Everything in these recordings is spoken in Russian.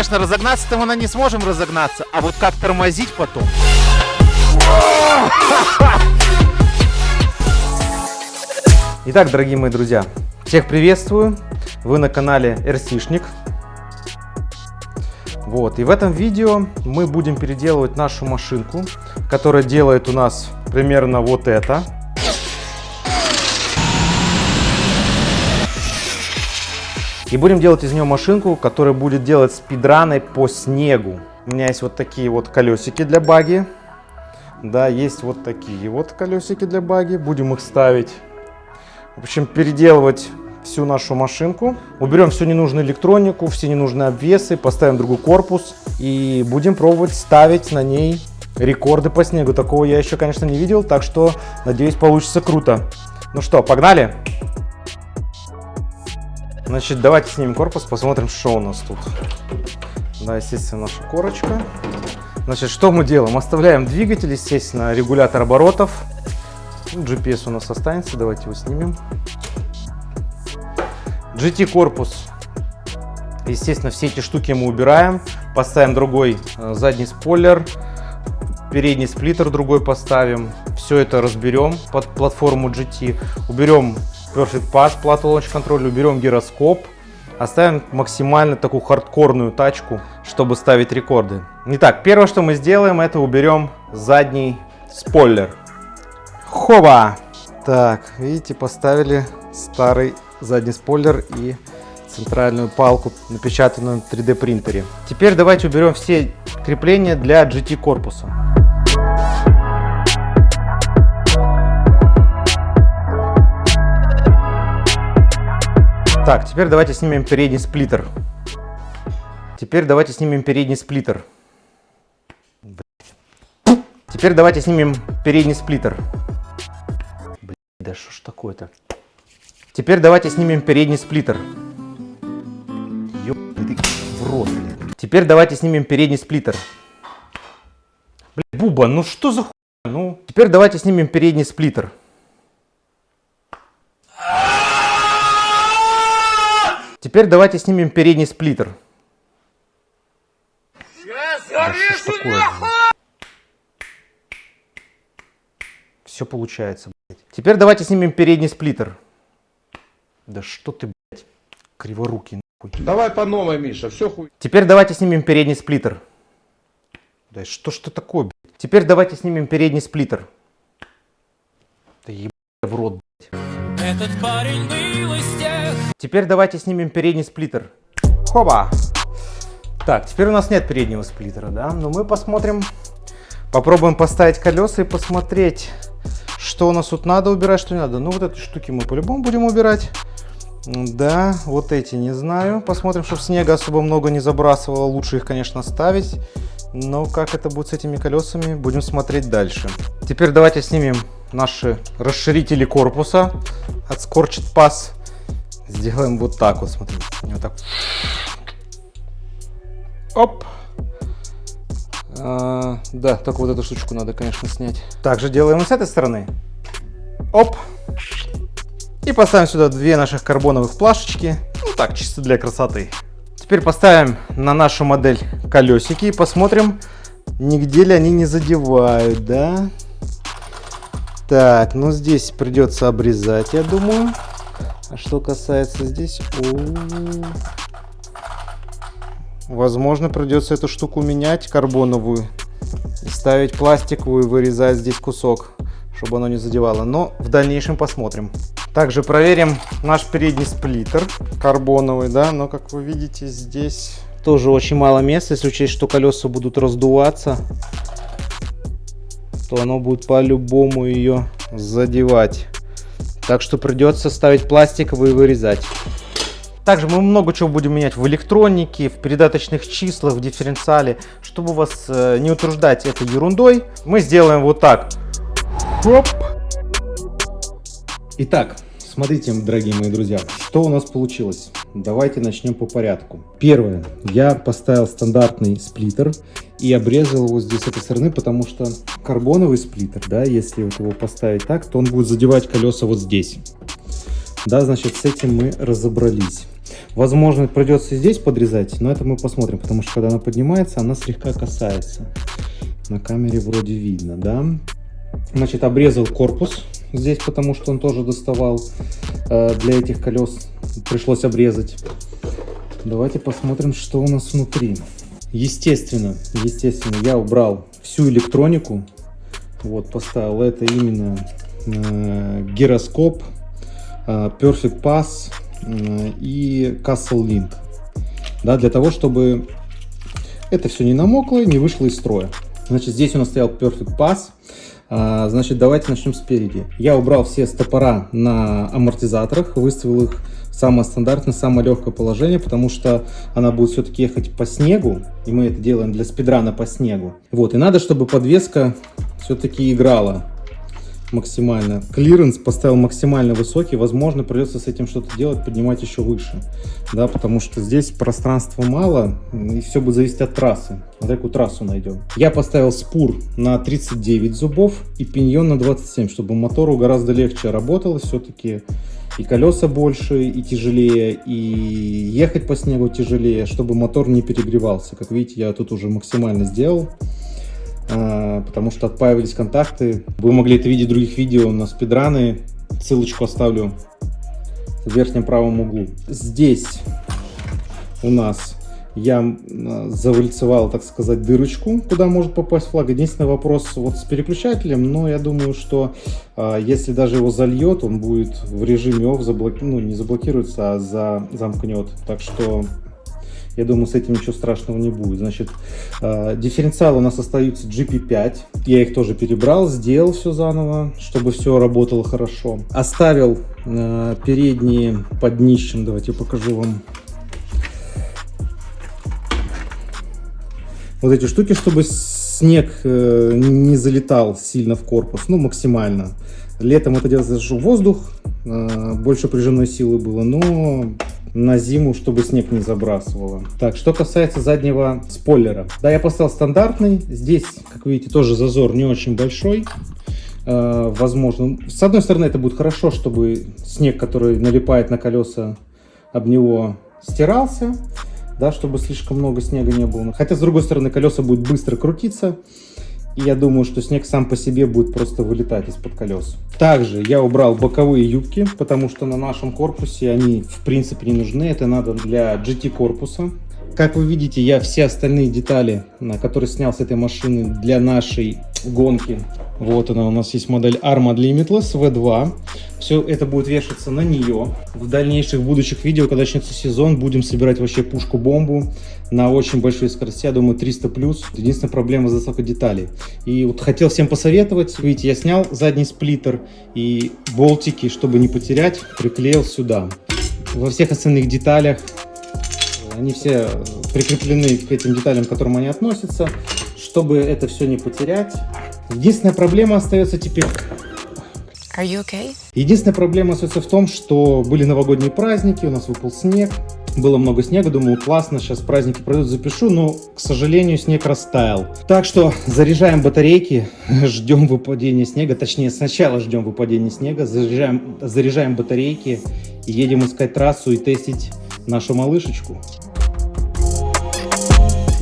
конечно, разогнаться-то мы не сможем разогнаться, а вот как тормозить потом. Итак, дорогие мои друзья, всех приветствую. Вы на канале RC-шник. Вот, и в этом видео мы будем переделывать нашу машинку, которая делает у нас примерно вот это. И будем делать из нее машинку, которая будет делать спидраны по снегу. У меня есть вот такие вот колесики для баги. Да, есть вот такие вот колесики для баги. Будем их ставить. В общем, переделывать всю нашу машинку. Уберем всю ненужную электронику, все ненужные обвесы, поставим другой корпус и будем пробовать ставить на ней рекорды по снегу. Такого я еще, конечно, не видел, так что, надеюсь, получится круто. Ну что, погнали? Значит, давайте снимем корпус, посмотрим, что у нас тут. Да, естественно, наша корочка. Значит, что мы делаем? Оставляем двигатель, естественно, регулятор оборотов. GPS у нас останется, давайте его снимем. GT корпус. Естественно, все эти штуки мы убираем. Поставим другой задний спойлер. Передний сплиттер другой поставим. Все это разберем под платформу GT. Уберем Perfect Pass, плату Launch Control, уберем гироскоп. Оставим максимально такую хардкорную тачку, чтобы ставить рекорды. Итак, первое, что мы сделаем, это уберем задний спойлер. Хоба! Так, видите, поставили старый задний спойлер и центральную палку, напечатанную на 3D принтере. Теперь давайте уберем все крепления для GT корпуса. Так, теперь давайте снимем передний сплиттер. Теперь давайте снимем передний сплиттер. Теперь давайте снимем передний сплиттер. Блин, да что ж такое-то? Теперь давайте снимем передний сплиттер. Ёбаный ты в рот, блин. Теперь давайте снимем передний сплиттер. Блин, Буба, ну что за хуйня? Ну, теперь давайте снимем передний сплиттер. Теперь давайте снимем передний сплиттер. Да что ж такое? Все получается, блядь. Теперь давайте снимем передний сплиттер. Да что ты, блядь, криворукий, нахуй. Давай по новой, Миша, все хуй. Теперь давайте снимем передний сплиттер. Да что ж ты такое, блядь. Теперь давайте снимем передний сплиттер. Да ебать в рот, блядь. Этот парень был из тех. Теперь давайте снимем передний сплиттер. Хоба! Так, теперь у нас нет переднего сплиттера, да? Но мы посмотрим, попробуем поставить колеса и посмотреть, что у нас тут надо убирать, что не надо. Ну, вот эти штуки мы по-любому будем убирать. Да, вот эти не знаю. Посмотрим, чтобы снега особо много не забрасывало. Лучше их, конечно, ставить. Но как это будет с этими колесами, будем смотреть дальше. Теперь давайте снимем наши расширители корпуса от Scorched Pass. Сделаем вот так вот, смотрите. Вот так. Оп. Да, только вот эту штучку надо, конечно, снять. Также делаем и с этой стороны. Оп. И поставим сюда две наших карбоновых плашечки. Ну так, чисто для красоты. Теперь поставим на нашу модель колесики и посмотрим, нигде ли они не задевают, да? Так, ну здесь придется обрезать, я думаю. А что касается здесь, возможно, придется эту штуку менять, карбоновую, и ставить пластиковую, вырезать здесь кусок, чтобы оно не задевало. Но в дальнейшем посмотрим. Также проверим наш передний сплиттер карбоновый, да, но как вы видите, здесь тоже очень мало места. Если учесть, что колеса будут раздуваться, то оно будет по-любому ее задевать. Так что придется ставить пластиковый и вырезать. Также мы много чего будем менять в электронике, в передаточных числах, в дифференциале. Чтобы вас не утруждать этой ерундой, мы сделаем вот так. Хоп. Итак, смотрите, дорогие мои друзья, что у нас получилось. Давайте начнем по порядку. Первое. Я поставил стандартный сплиттер и обрезал его здесь с этой стороны, потому что карбоновый сплиттер, да, если вот его поставить так, то он будет задевать колеса вот здесь. Да, значит, с этим мы разобрались. Возможно, придется здесь подрезать, но это мы посмотрим, потому что когда она поднимается, она слегка касается. На камере вроде видно, да? Значит, обрезал корпус здесь, потому что он тоже доставал. Для этих колес пришлось обрезать. Давайте посмотрим, что у нас внутри. Естественно, я убрал всю электронику. Вот, поставил это именно гироскоп, Perfect Pass и Castle Link. Да, для того, чтобы это все не намокло, не вышло из строя. Значит, здесь у нас стоял Perfect Pass. Значит, давайте начнем спереди. Я убрал все стопора на амортизаторах, выставил их самое стандартное, самое легкое положение, потому что она будет все-таки ехать по снегу, и мы это делаем для спидрана по снегу. Вот, и надо, чтобы подвеска все-таки играла максимально. Клиренс поставил максимально высокий, возможно, придется с этим что-то делать, поднимать еще выше, да, потому что здесь пространства мало, и все будет зависеть от трассы. Вот такую трассу найдем. Я поставил спур на 39 зубов и пиньон на 27, чтобы мотору гораздо легче работало, все-таки и колеса больше, и тяжелее, и ехать по снегу тяжелее, чтобы мотор не перегревался. Как видите, я тут уже максимально сделал, потому что отпаивались контакты. Вы могли это видеть в других видео на спидраны. Ссылочку оставлю в верхнем правом углу. Здесь у нас я завальцевал, так сказать, дырочку, куда может попасть флаг. Единственный вопрос вот с переключателем, но я думаю, что если даже его зальет, он будет в режиме off, ну, не заблокируется, а замкнет. Так что я думаю, с этим ничего страшного не будет. Значит, дифференциалы у нас остаются GP5. Я их тоже перебрал, сделал все заново, чтобы все работало хорошо. Оставил передние под днищем. Давайте я покажу вам. Вот эти штуки, чтобы снег не залетал сильно в корпус, ну, максимально. Летом это делается, что воздух, больше прижимной силы было, но на зиму, чтобы снег не забрасывало. Так, что касается заднего спойлера. Да, я поставил стандартный. Здесь, как видите, тоже зазор не очень большой. Возможно, с одной стороны, это будет хорошо, чтобы снег, который налипает на колеса, об него стирался. Да, чтобы слишком много снега не было. Хотя, с другой стороны, колеса будут быстро крутиться. И я думаю, что снег сам по себе будет просто вылетать из-под колес. Также я убрал боковые юбки, потому что на нашем корпусе они, в принципе, не нужны. Это надо для GT корпуса. Как вы видите, я все остальные детали, которые снял с этой машины для нашей гонки. Вот она, у нас есть модель Armad Limitless V2. Все это будет вешаться на нее. В дальнейших будущих видео, когда начнется сезон, будем собирать вообще пушку-бомбу на очень большой скорости, я думаю, 300+. Единственная проблема — доставка деталей. И вот хотел всем посоветовать. Видите, я снял задний сплиттер и болтики, чтобы не потерять, приклеил сюда. Во всех остальных деталях они все прикреплены к этим деталям, к которым они относятся, чтобы это все не потерять. Единственная проблема остается теперь... Are you okay? Единственная проблема остается в том, что были новогодние праздники, у нас выпал снег, было много снега, думаю, классно, сейчас праздники пройдут, запишу, но, к сожалению, снег растаял. Так что заряжаем батарейки, ждем выпадения снега, точнее, сначала ждем выпадения снега, заряжаем батарейки, едем искать трассу и тестить нашу малышечку.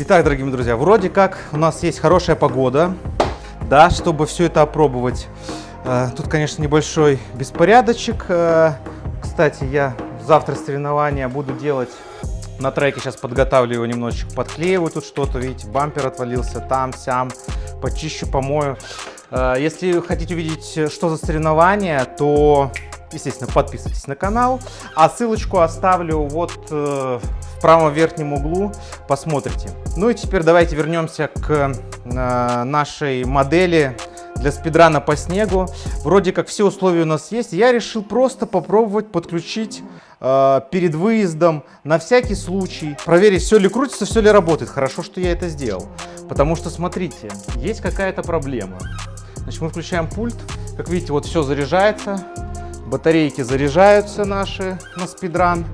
Итак, дорогие друзья, вроде как у нас есть хорошая погода, да, чтобы все это опробовать. Тут, конечно, небольшой беспорядочек. Кстати, я завтра соревнования буду делать на треке. Сейчас подготавливаю его немножечко, подклеиваю тут что-то. Видите, бампер отвалился там-сям. Почищу, помою. Если хотите увидеть, что за соревнования, то, естественно, подписывайтесь на канал. А ссылочку оставлю вот в правом верхнем углу. Посмотрите. Ну и теперь давайте вернемся к нашей модели для спидрана по снегу. Вроде как все условия у нас есть. Я решил просто попробовать подключить перед выездом на всякий случай. Проверить, все ли крутится, все ли работает. Хорошо, что я это сделал. Потому что, смотрите, есть какая-то проблема. Значит, мы включаем пульт. Как видите, вот все заряжается. Батарейки заряжаются наши на спидран.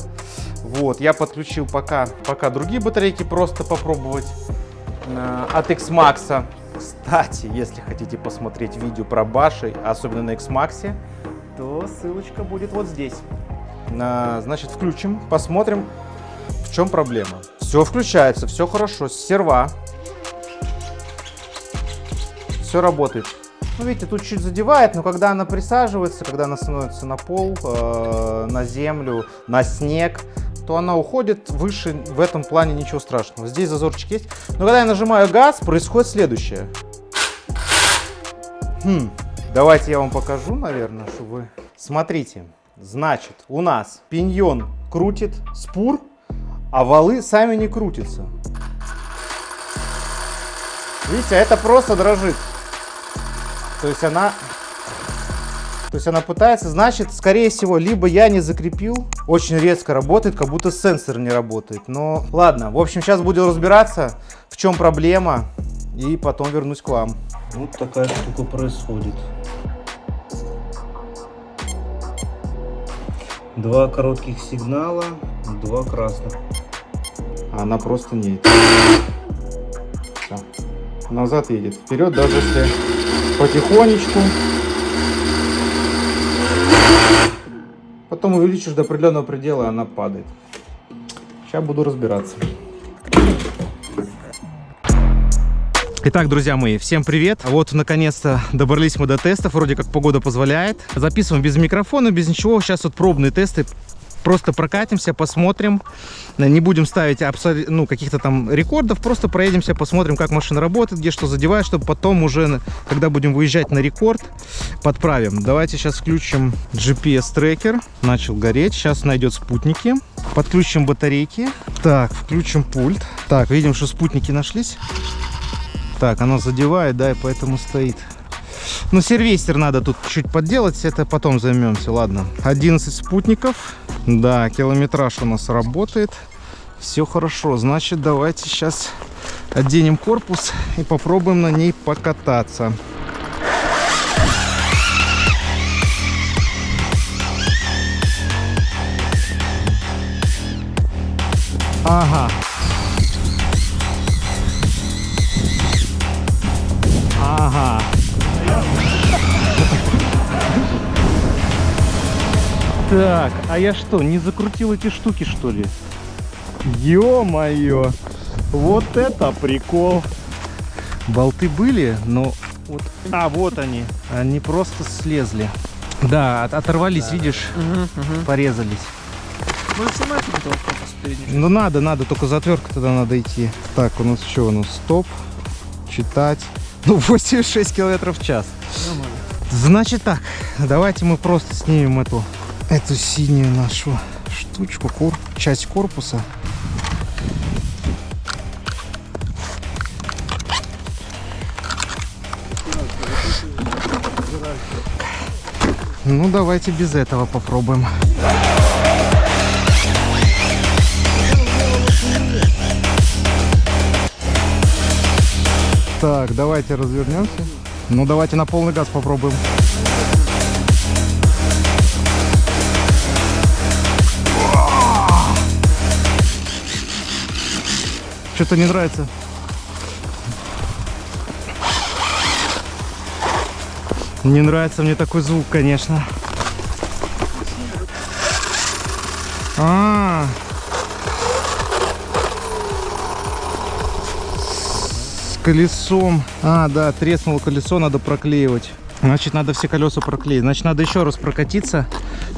Вот, я подключил пока другие батарейки, просто попробовать от X-Max. Кстати, если хотите посмотреть видео про Баши, особенно на X-Max, то ссылочка будет вот здесь. Значит, включим, посмотрим, в чем проблема. Все включается, все хорошо, серва. Все работает. Ну, видите, тут чуть задевает, но когда она присаживается, когда она становится на пол, на землю, на снег, то она уходит выше, в этом плане ничего страшного. Здесь зазорчик есть. Но когда я нажимаю газ, происходит следующее. Давайте я вам покажу, наверное, чтобы вы... Смотрите, значит, у нас пиньон крутит спур, а валы сами не крутятся. Видите, это просто дрожит. То есть она пытается, значит, скорее всего, либо я не закрепил, очень резко работает, как будто сенсор не работает. Но ладно, в общем, сейчас будем разбираться, в чем проблема, и потом вернусь к вам. Вот такая штука происходит. Два коротких сигнала, два красных. Она просто не едет. Всё. Назад едет. Вперед, даже если потихонечку. Потом увеличишь до определенного предела, и она падает. Сейчас буду разбираться. Итак, друзья мои, всем привет. Вот, наконец-то, добрались мы до тестов. Вроде как погода позволяет. Записываем без микрофона, без ничего. Сейчас вот пробные тесты. Просто прокатимся, посмотрим. Не будем ставить каких-то там рекордов. Просто проедемся, посмотрим, как машина работает, где что задевает, чтобы потом уже, когда будем выезжать на рекорд, подправим. Давайте сейчас включим GPS-трекер. Начал гореть. Сейчас найдет спутники. Подключим батарейки. Так, включим пульт. Так, видим, что спутники нашлись. Так, оно задевает, да, и поэтому стоит. Ну, сервейстер надо тут чуть подделать, это потом займемся, ладно. 11 спутников. Да, километраж у нас работает. Все хорошо, значит, давайте сейчас оденем корпус и попробуем на ней покататься. Ага. Ага. Так, а я что, не закрутил эти штуки, что ли? Ё-моё! Вот это прикол! Болты были, но... Вот... А, вот они. Они просто слезли. Да, оторвались, да, видишь? Порезались. Ну, надо, только за отвертку тогда надо идти. Так, у нас что? У нас стоп. Читать. Ну, 86 км в час. Значит так, давайте мы просто снимем эту синюю нашу штучку, часть корпуса. Ну, давайте без этого попробуем. Так, давайте развернемся. Ну, давайте на полный газ попробуем. Что-то не нравится. Не нравится мне такой звук, конечно. С колесом. Да, треснуло колесо, надо проклеивать. Значит, надо все колеса проклеить. Значит, надо еще раз прокатиться,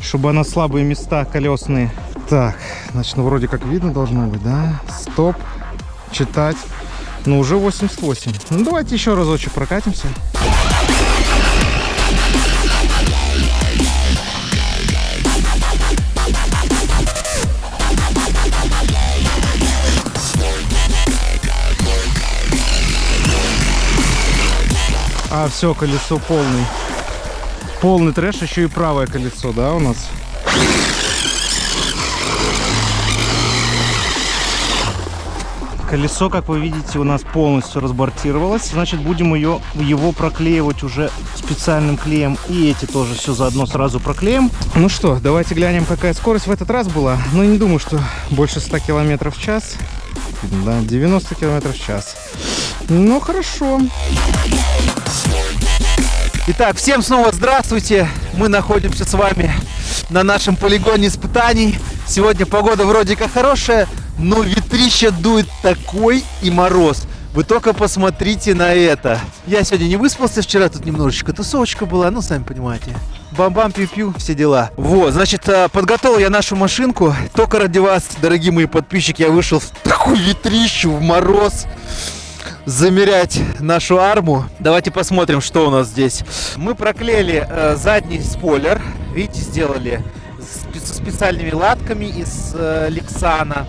чтобы она слабые места колесные. Так, значит, ну вроде как видно должно быть, да? Стоп. Читать. Ну, уже 88. Ну, давайте еще разочек прокатимся. А, все, колесо полный. Полный трэш, еще и правое колесо, да, у нас? Колесо, как вы видите, у нас полностью разбортировалось. Значит, будем его проклеивать уже специальным клеем. И эти тоже все заодно сразу проклеим. Ну что, давайте глянем, какая скорость в этот раз была. Ну, не думаю, что больше 100 км в час. Да, 90 км в час. Ну, хорошо. Итак, всем снова здравствуйте. Мы находимся с вами на нашем полигоне испытаний. Сегодня погода вроде как хорошая, но ветрище дует такой и мороз. Вы только посмотрите на это. Я сегодня не выспался, вчера тут немножечко тусовочка была, ну, сами понимаете. Бам-бам, пью-пью, все дела. Вот, значит, подготовил я нашу машинку. Только ради вас, дорогие мои подписчики, я вышел в такую ветрищу, в мороз, замерять нашу арму. Давайте посмотрим, что у нас здесь. Мы проклеили задний спойлер. Видите, сделали со специальными латками из лексана.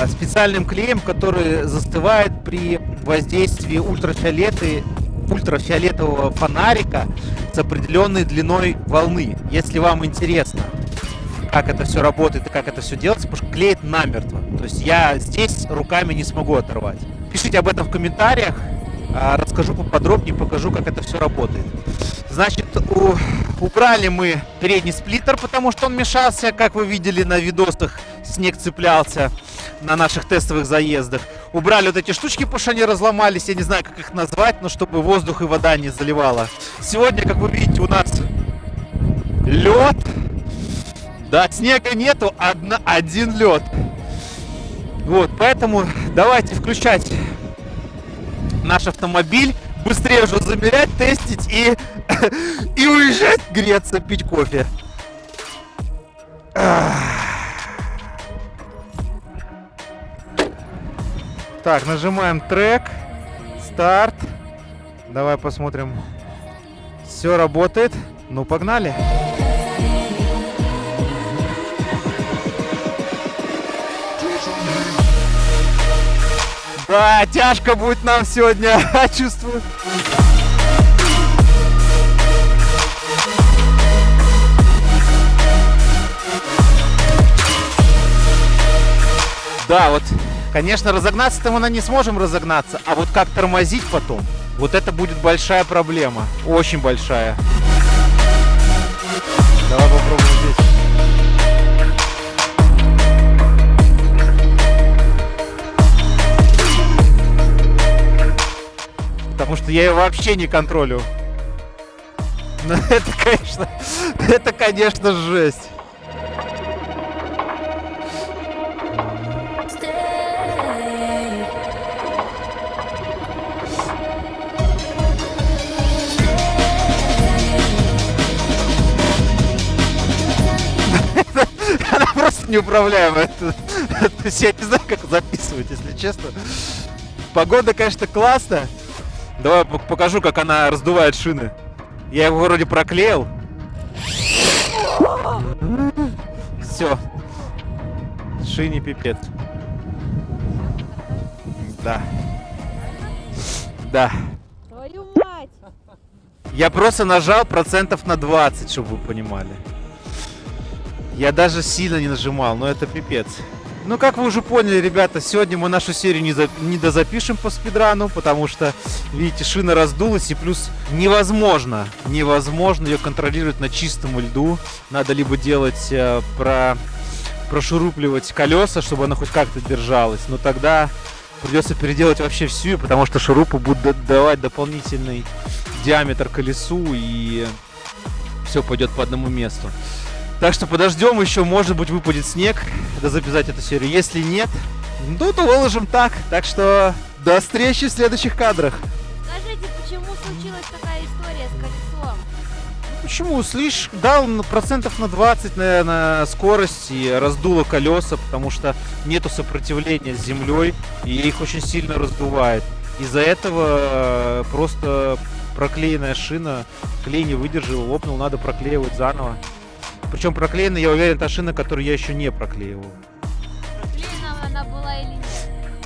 Специальным клеем, который застывает при воздействии ультрафиолетового фонарика с определенной длиной волны. Если вам интересно, как это все работает и как это все делается, потому что клеит намертво. То есть я здесь руками не смогу оторвать. Пишите об этом в комментариях, расскажу поподробнее, покажу, как это все работает. Значит, убрали мы передний сплиттер, потому что он мешался, как вы видели на видосах, снег цеплялся на наших тестовых заездах. Убрали вот эти штучки, потому что они разломались, я не знаю, как их назвать, но чтобы воздух и вода не заливала. Сегодня, как вы видите, у нас лед. Да, снега нету, один лед. Вот, поэтому давайте включать наш автомобиль, быстрее уже замерять, тестить и уезжать греться, пить кофе. Так, нажимаем трек, старт. Давай посмотрим. Все работает. Ну, погнали. Да, тяжко будет нам сегодня, чувствую. Да, вот, конечно, разогнаться-то мы не сможем разогнаться, а вот как тормозить потом, вот это будет большая проблема, очень большая. Давай попробуем здесь. Потому что я ее вообще не контролю. Но это, конечно, жесть. Она просто неуправляемая. То есть я не знаю, как записывать, если честно. Погода, конечно, классная. Давай покажу, как она раздувает шины. Я его вроде проклеил. Все. Шине пипец. Да. Да. Твою мать! Я просто нажал процентов на 20, чтобы вы понимали. Я даже сильно не нажимал, но это пипец. Ну, как вы уже поняли, ребята, сегодня мы нашу серию не дозапишем по спидрану, потому что, видите, шина раздулась, и плюс невозможно ее контролировать на чистом льду. Надо либо делать, прошурупливать колеса, чтобы она хоть как-то держалась, но тогда придется переделать вообще всю, потому что шурупы будут давать дополнительный диаметр колесу, и все пойдет по одному месту. Так что подождем еще, может быть, выпадет снег, записать эту серию. Если нет, ну, то выложим так. Так что до встречи в следующих кадрах. Скажите, почему случилась такая история с колесом? Почему? Слишь, дал процентов на 20 на скорость и раздуло колеса, потому что нету сопротивления с землей, и их очень сильно раздувает. Из-за этого просто проклеенная шина, клей не выдержал, лопнул, надо проклеивать заново. Причем проклеена, я уверен, та шина, которую я еще не проклеивал. Проклеена она была или нет?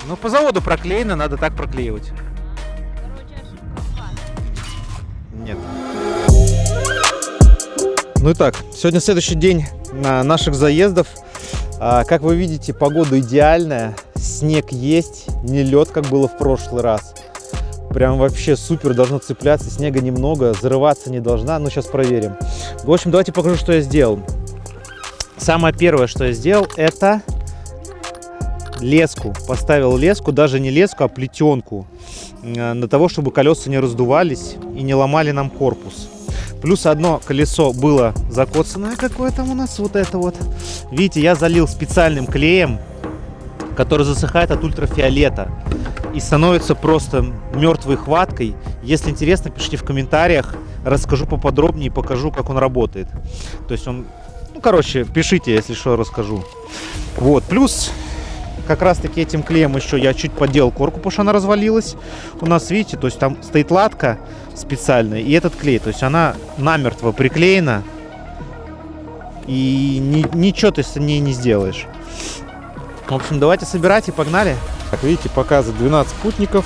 Ну, по заводу проклеена, надо так проклеивать. Короче, ошибка в вас. Нет. Ну и так, сегодня следующий день наших заездов. Как вы видите, погода идеальная, снег есть, не лед, как было в прошлый раз. Прям вообще супер, должно цепляться, снега немного, зарываться не должна, но сейчас проверим. В общем, давайте покажу, что я сделал. Самое первое, что я сделал, это леску. Поставил леску, даже не леску, а плетенку, для того, чтобы колеса не раздувались и не ломали нам корпус. Плюс одно колесо было закоцанное, какое там у нас, вот это вот. Видите, я залил специальным клеем, который засыхает от ультрафиолета и становится просто мертвой хваткой. Если интересно, пишите в комментариях, расскажу поподробнее и покажу, как он работает. То есть он, ну, короче, пишите, если что, расскажу. Вот, плюс как раз таки этим клеем еще я чуть подделал корку, потому что она развалилась. У нас, видите, то есть там стоит латка специальная и этот клей, то есть она намертво приклеена и ничего ты с ней не сделаешь. В общем, давайте собирать и погнали. Так, видите, показывает 12 спутников.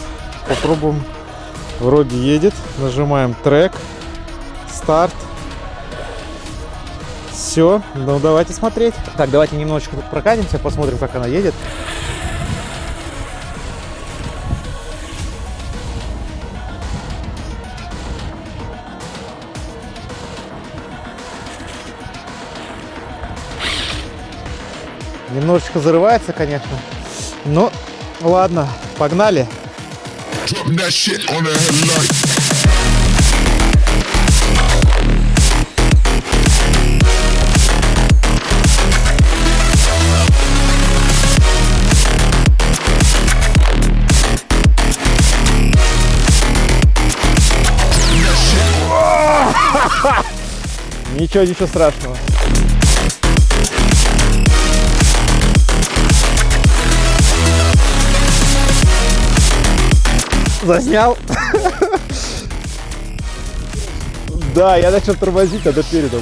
Попробуем. Вроде едет. Нажимаем трек. Старт. Все. Ну, давайте смотреть. Так, давайте немножечко тут прокатимся, посмотрим, как она едет. Немножечко зарывается, конечно. Но ладно, погнали. Ничего страшного. Заснял. Да, я начал тормозить, надо передом.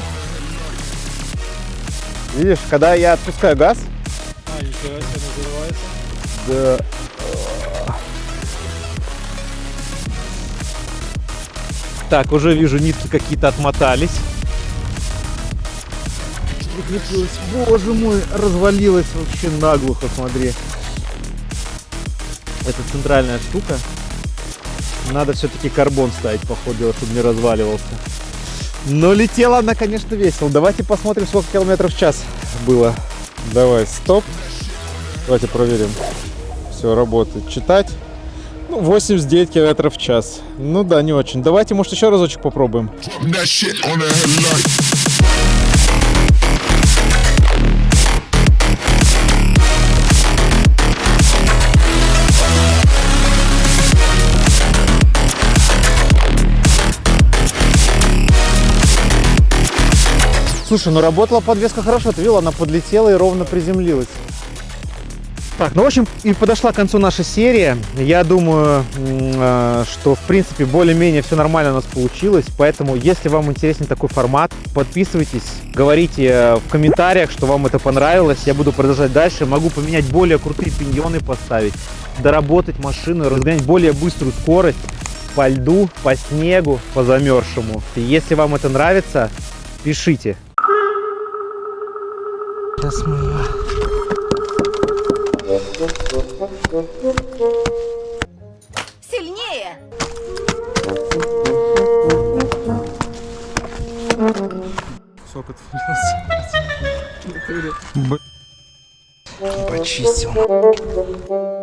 Видишь, когда я отпускаю газ. А, ничего себе, называется. Да. Так, уже вижу, нитки какие-то отмотались. Боже мой, развалилась вообще наглухо, смотри. Это центральная штука. Надо все-таки карбон ставить, походу, чтобы не разваливался. Но летела она, конечно, весело. Давайте посмотрим, сколько километров в час было. Давай, стоп. Давайте проверим. Все, работает. Читать. Ну, 89 километров в час. Ну да, не очень. Давайте, может, еще разочек попробуем. Слушай, ну работала подвеска хорошо, ты видел, она подлетела и ровно приземлилась. Так, ну в общем и подошла к концу наша серия. Я думаю, что в принципе более-менее все нормально у нас получилось. Поэтому, если вам интересен такой формат, подписывайтесь, говорите в комментариях, что вам это понравилось. Я буду продолжать дальше. Могу поменять более крутые пиньоны поставить, доработать машину, разгонять более быструю скорость по льду, по снегу, по замерзшему. И если вам это нравится, пишите. Сейчас мы ее... Сильнее! Сок отвалился. Почистил.